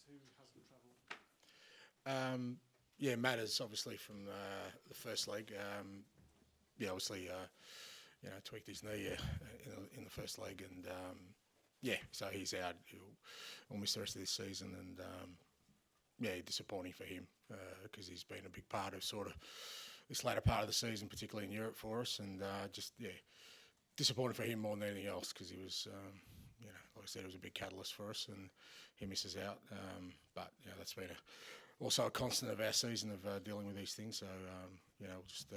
who hasn't travelled? Matters obviously from the first leg. Obviously, tweaked his knee in the first leg, and so he's out. He'll miss the rest of this season, and disappointing for him because he's been a big part of sort of this latter part of the season, particularly in Europe for us, and disappointing for him more than anything else because he was, like I said, it was a big catalyst for us, and he misses out. But that's been also a constant of our season of dealing with these things. So we'll just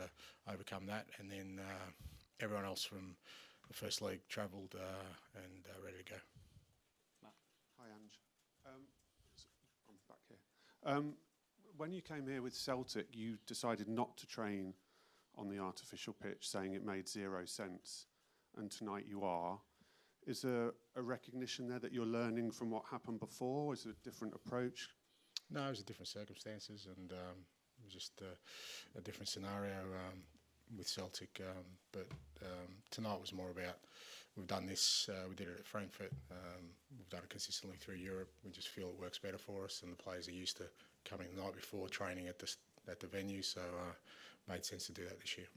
overcome that, and then everyone else from the first league travelled and ready to go. Matt. Hi, Ange. I'm back here. When you came here with Celtic, you decided not to train on the artificial pitch, saying it made zero sense, and tonight you are. Is there a recognition there that you're learning from what happened before? Is it a different approach? No, it was different circumstances, and it was just a different scenario with Celtic. But tonight was more about, we've done this, we did it at Frankfurt, we've done it consistently through Europe. We just feel it works better for us, and the players are used to coming the night before, training at the venue, so made sense to do that this year.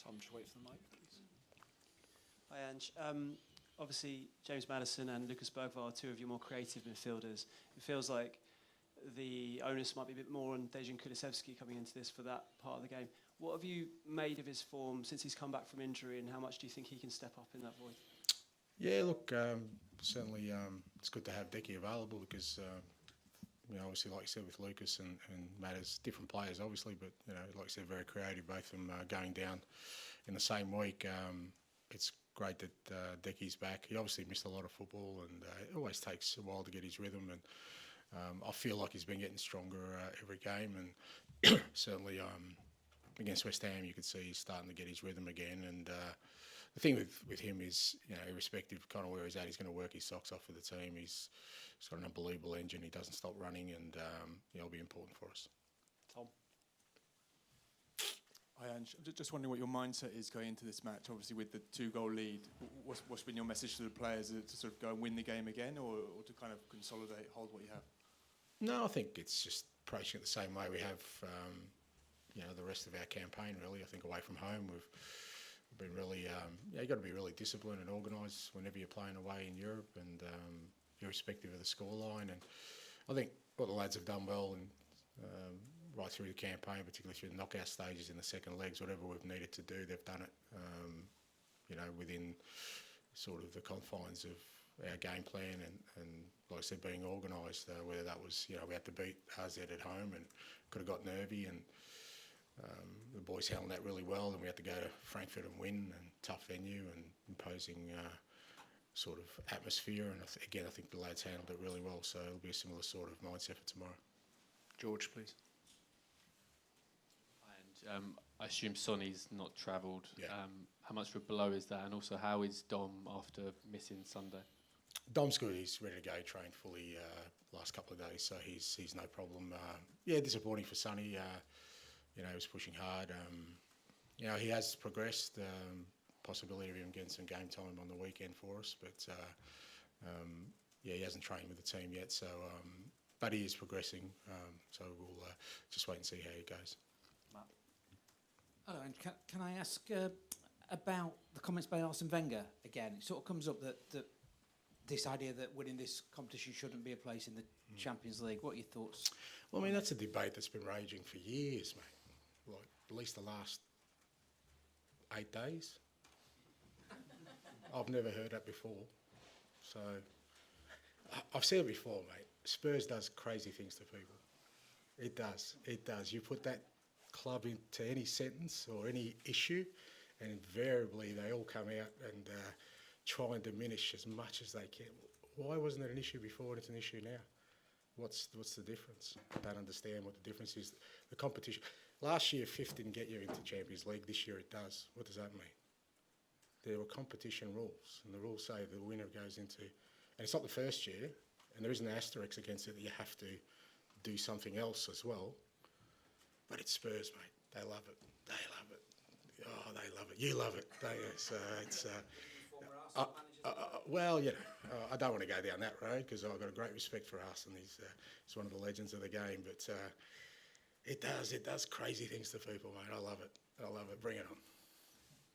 Tom, just wait for the mic, please. Hi, Ange. Obviously, James Maddison and Lucas Bergvall are two of your more creative midfielders. It feels like the onus might be a bit more on Dejan Kulishevsky coming into this for that part of the game. What have you made of his form since he's come back from injury, and how much do you think he can step up in that void? Yeah, look, certainly it's good to have Decky available because, obviously, like you said, with Lucas and Matters, different players, obviously, but, like I said, very creative, both of them going down in the same week. It's great that Decky's back. He obviously missed a lot of football, and it always takes a while to get his rhythm, and I feel like he's been getting stronger every game, and certainly against West Ham you could see he's starting to get his rhythm again, and the thing with him is, irrespective of kind of where he's at, he's going to work his socks off for the team. He's got an unbelievable engine, he doesn't stop running, and he'll be important for us. Tom? Hi, Ange. I'm just wondering what your mindset is going into this match, obviously with the 2-goal lead. What's been your message to the players? Is it to sort of go and win the game again, or to kind of consolidate, hold what you have? No, I think it's just approaching it the same way we have, the rest of our campaign, really. I think away from home, we've been really, you've got to be really disciplined and organised whenever you're playing away in Europe, and irrespective of the scoreline. And I think what the lads have done well, and right through the campaign, particularly through the knockout stages in the second legs, whatever we've needed to do, they've done it, within sort of the confines of our game plan, and like I said, being organised, whether that was, we had to beat AZ at home and could have got nervy, and the boys handled that really well, and we had to go to Frankfurt and win, and tough venue and imposing sort of atmosphere, and I think the lads handled it really well, so it'll be a similar sort of mindset for tomorrow. George, please. And I assume Sonny's not travelled. Yeah. How much of a blow is that, and also how is Dom after missing Sunday? Dom's good. He's ready to go. Trained fully last couple of days, so he's no problem. Disappointing for Sonny. He was pushing hard. He has progressed. Possibility of him getting some game time on the weekend for us, but he hasn't trained with the team yet. So, but he is progressing. So we'll just wait and see how he goes. Matt. Hello, and can I ask about the comments by Arsène Wenger again? It sort of comes up that this idea that winning this competition shouldn't be a place in the Champions League. What are your thoughts? Well, I mean, that's a debate that's been raging for years, mate. Like, at least the last 8 days. I've never heard that before. So, I've said it before, mate. Spurs does crazy things to people. It does. It does. You put that club into any sentence or any issue, and invariably they all come out and try and diminish as much as they can. Why wasn't it an issue before and it's an issue now? What's the difference? I don't understand what the difference is. The competition. Last year, fifth didn't get you into Champions League. This year it does. What does that mean? There were competition rules, and the rules say the winner goes into... And it's not the first year, and there is an asterisk against it that you have to do something else as well. But it's Spurs, mate. They love it. They love it. Oh, they love it. You love it. It's... Former Arsenal managers Well, I don't want to go down that road because I've got a great respect for Arsène. He's one of the legends of the game. But it does crazy things to people, mate. I love it. Bring it on.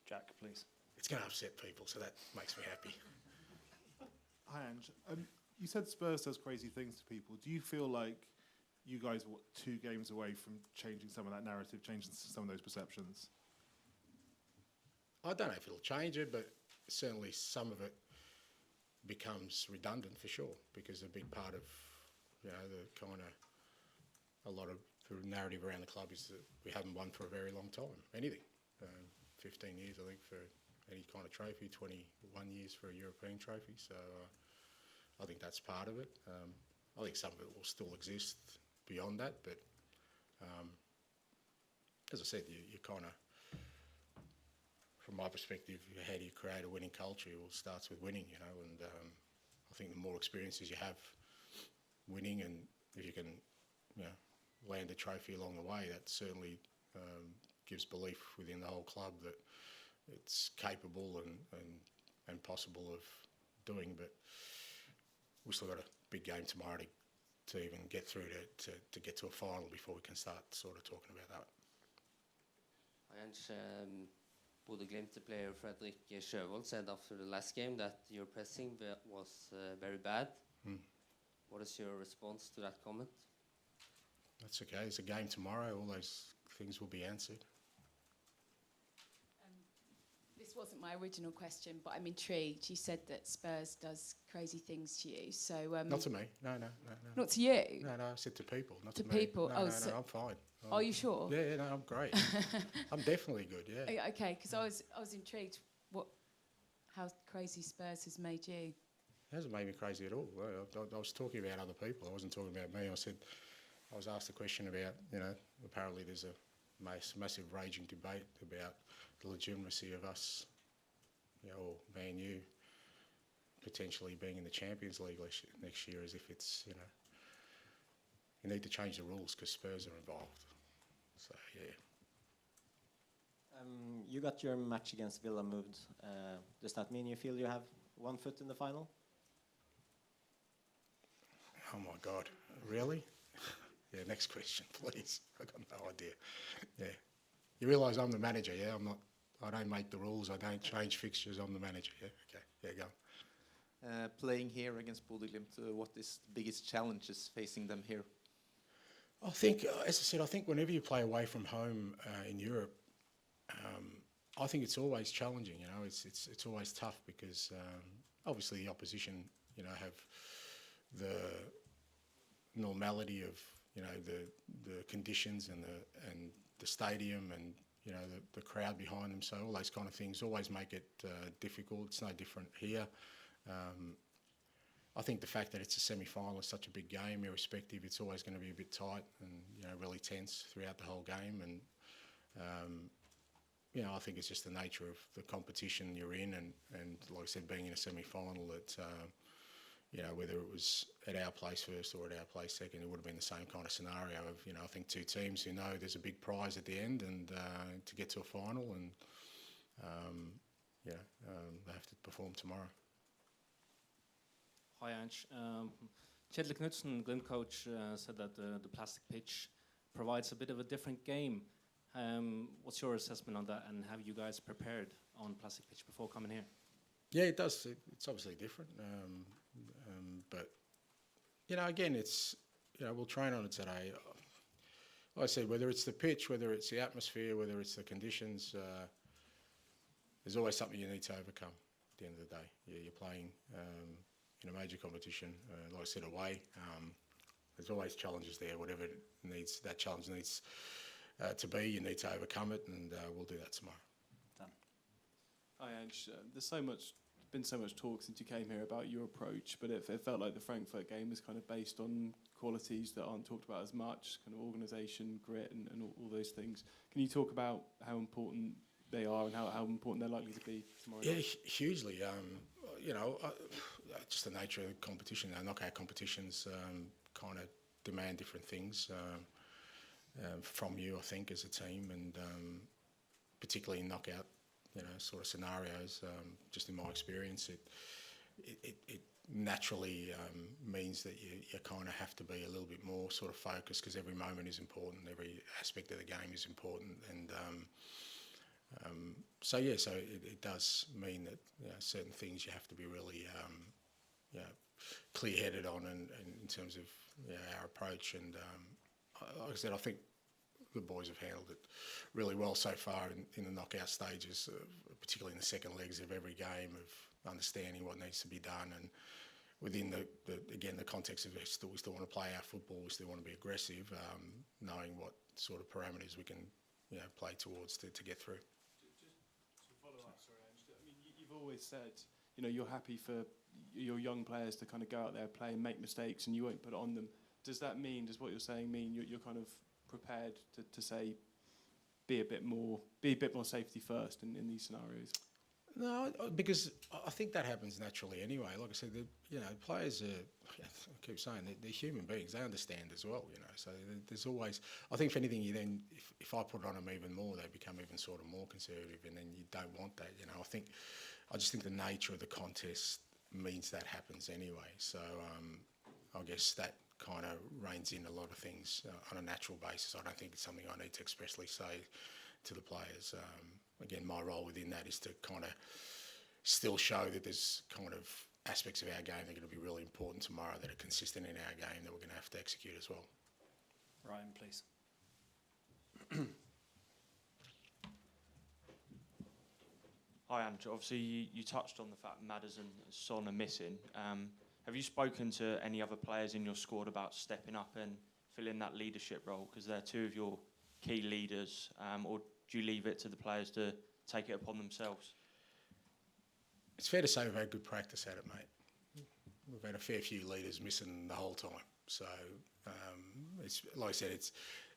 Jack, please. It's going to upset people, so that makes me happy. Hi, Ange. You said Spurs does crazy things to people. Do you feel like you guys were 2 games away from changing some of that narrative, changing some of those perceptions? I don't know if it'll change it, but certainly some of it becomes redundant for sure, because a big part of, the kind of, a lot of the narrative around the club is that we haven't won for a very long time, anything. 15 years, I think, for any kind of trophy, 21 years for a European trophy, so I think that's part of it. I think some of it will still exist beyond that, but as I said, you kind of, from my perspective, how do you create a winning culture? Well, it starts with winning, and I think the more experiences you have winning, and if you can, land a trophy along the way, that certainly gives belief within the whole club that it's capable and possible of doing. But we've still got a big game tomorrow to even get through to get to a final before we can start sort of talking about that. And Bodø Glimt player Fredrik Sjøvold said after the last game that your pressing was very bad. What is your response to that comment? That's okay. It's a game tomorrow. All those things will be answered. This wasn't my original question, but I'm intrigued. You said that Spurs does crazy things to you. So not to me. No. Not to you? No. I said to people, not to to me. people. No, I'm fine. Are you sure? Yeah, no, I'm great. I'm definitely good. Yeah. Okay, because I was intrigued how crazy Spurs has made you. It hasn't made me crazy at all. I was talking about other people. I wasn't talking about me. I was asked a question about, apparently there's a massive raging debate about the legitimacy of us, or Man U potentially being in the Champions League next year, as if it's, you need to change the rules because Spurs are involved. So, yeah. You got your match against Villa moved. Does that mean you feel you have one foot in the final? Oh my God, really? Yeah, next question, please. I've got no idea. Yeah. You realise I'm the manager, yeah? I don't make the rules, I don't change fixtures, I'm the manager, yeah? Okay, yeah, go. Playing here against Bodø Glimt, what is the biggest challenges facing them here? I think, as I said, I think whenever you play away from home in Europe, I think it's always challenging, it's always tough because obviously the opposition, have the normality of, the conditions and the stadium and, the crowd behind them. So all those kind of things always make it difficult. It's no different here. I think the fact that it's a semi-final is such a big game, irrespective, it's always going to be a bit tight and, really tense throughout the whole game. And, I think it's just the nature of the competition you're in and like I said, being in a semi-final that, whether it was at our place first or at our place second, it would have been the same kind of scenario of, I think 2 teams who know there's a big prize at the end and to get to a final and, they have to perform tomorrow. Hi, Ange. Kjetil Knutsen, Glimt coach, said that the plastic pitch provides a bit of a different game. What's your assessment on that, and have you guys prepared on plastic pitch before coming here? Yeah, it does. It's obviously different. But, again, it's, we'll train on it today. Like I said, whether it's the pitch, whether it's the atmosphere, whether it's the conditions, there's always something you need to overcome at the end of the day. Yeah, you're playing in a major competition, like I said, away. There's always challenges there. Whatever that challenge needs to be, you need to overcome it, and we'll do that tomorrow. Done. Hi, Ange. There's been so much talk since you came here about your approach, but it felt like the Frankfurt game was kind of based on qualities that aren't talked about as much, kind of organisation, grit, and all those things. Can you talk about how important they are and how important they're likely to be tomorrow night? Yeah, hugely. Just the nature of the competition. Knockout competitions kind of demand different things from you, I think, as a team, and particularly in knockout, sort of scenarios. Just in my experience, it naturally means that you kind of have to be a little bit more sort of focused, because every moment is important, every aspect of the game is important, and so it does mean that certain things you have to be really clear-headed on, and in terms of our approach. And like I said, I think the boys have handled it really well so far in the knockout stages, particularly in the second legs of every game, of understanding what needs to be done, and within the context of we still want to play our football, we still want to be aggressive, knowing what sort of parameters we can play towards to get through. Just to follow up, sorry, Ange, I mean, you've always said you're happy for your young players to kind of go out there, play and make mistakes, and you won't put it on them. Does what you're saying mean you're kind of prepared to say be a bit more safety first in these scenarios? No, because I think that happens naturally anyway. Like I said, players are, I keep saying, they're human beings. They understand as well, So there's always, I think if anything, if I put it on them even more, they become even sort of more conservative, and then you don't want that, I just think the nature of the contest means that happens anyway. So I guess that kind of reins in a lot of things on a natural basis. I don't think it's something I need to expressly say to the players. Again, my role within that is to kind of still show that there's kind of aspects of our game that are going to be really important tomorrow, that are consistent in our game, that we're going to have to execute as well. Ryan, please. Hi, Ange. Obviously, you touched on the fact Maddison and Son are missing. Have you spoken to any other players in your squad about stepping up and filling that leadership role? Because they're two of your key leaders, or do you leave it to the players to take it upon themselves? It's fair to say we've had good practice at it, mate. We've had a fair few leaders missing the whole time. So, it's like I said,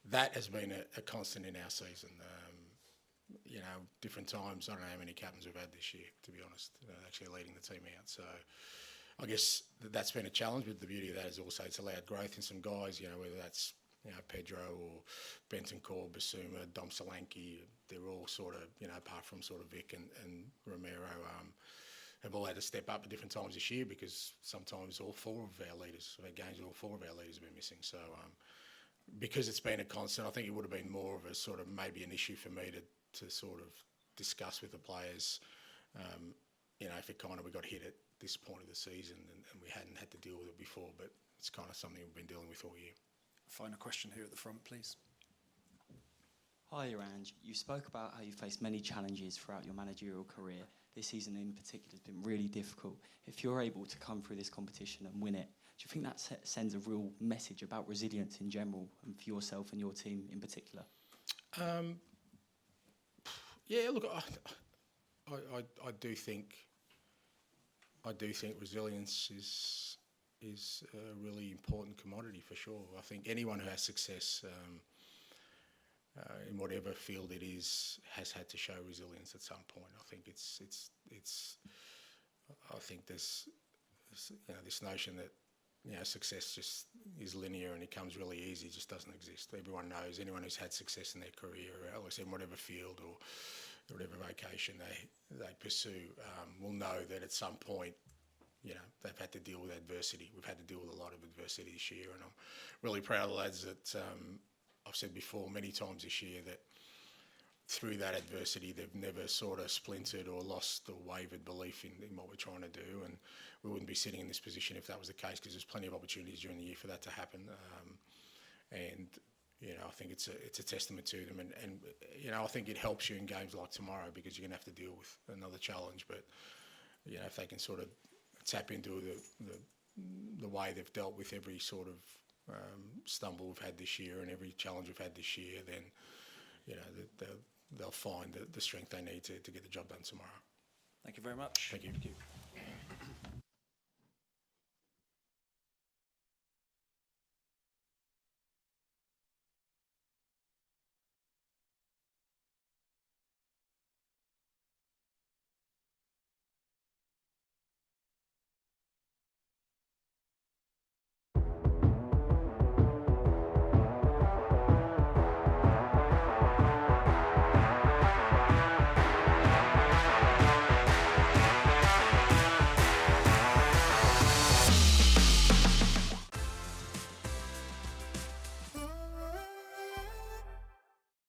that has been a constant in our season. Different times. I don't know how many captains we've had this year, to be honest, actually leading the team out. So I guess that's been a challenge, but the beauty of that is also it's allowed growth in some guys, whether that's Pedro or Bentancur, Basuma, Dom Solanke. They're all sort of, apart from sort of Vic and Romero, have all had to step up at different times this year, because sometimes all four of our leaders, of our games, all four of our leaders have been missing. So because it's been a constant, I think it would have been more of a sort of maybe an issue for me to sort of discuss with the players, if it kind of we got hit at this point of the season and we hadn't had to deal with it before, but it's kind of something we've been dealing with all year. Final question here at the front, please. Hi, Ange. You spoke about how you faced many challenges throughout your managerial career. This season in particular has been really difficult. If you're able to come through this competition and win it, do you think that sends a real message about resilience in general and for yourself and your team in particular? Yeah, look, I do think resilience is a really important commodity for sure. I think anyone who has success in whatever field it is has had to show resilience at some point. I think I think there's this notion that success just is linear and it comes really easy. It just doesn't exist. Everyone knows, anyone who's had success in their career, like I said, in whatever field or whatever vocation they pursue, will know that at some point, they've had to deal with adversity. We've had to deal with a lot of adversity this year, and I'm really proud of the lads that I've said before many times this year that through that adversity, they've never sort of splintered or lost or wavered belief in what we're trying to do. And we wouldn't be sitting in this position if that was the case, because there's plenty of opportunities during the year for that to happen. I think it's a testament to them. And I think it helps you in games like tomorrow, because you're going to have to deal with another challenge. But, if they can sort of tap into the way they've dealt with every sort of stumble we've had this year and every challenge we've had this year, then, they'll find the strength they need to get the job done tomorrow. Thank you very much. Thank you.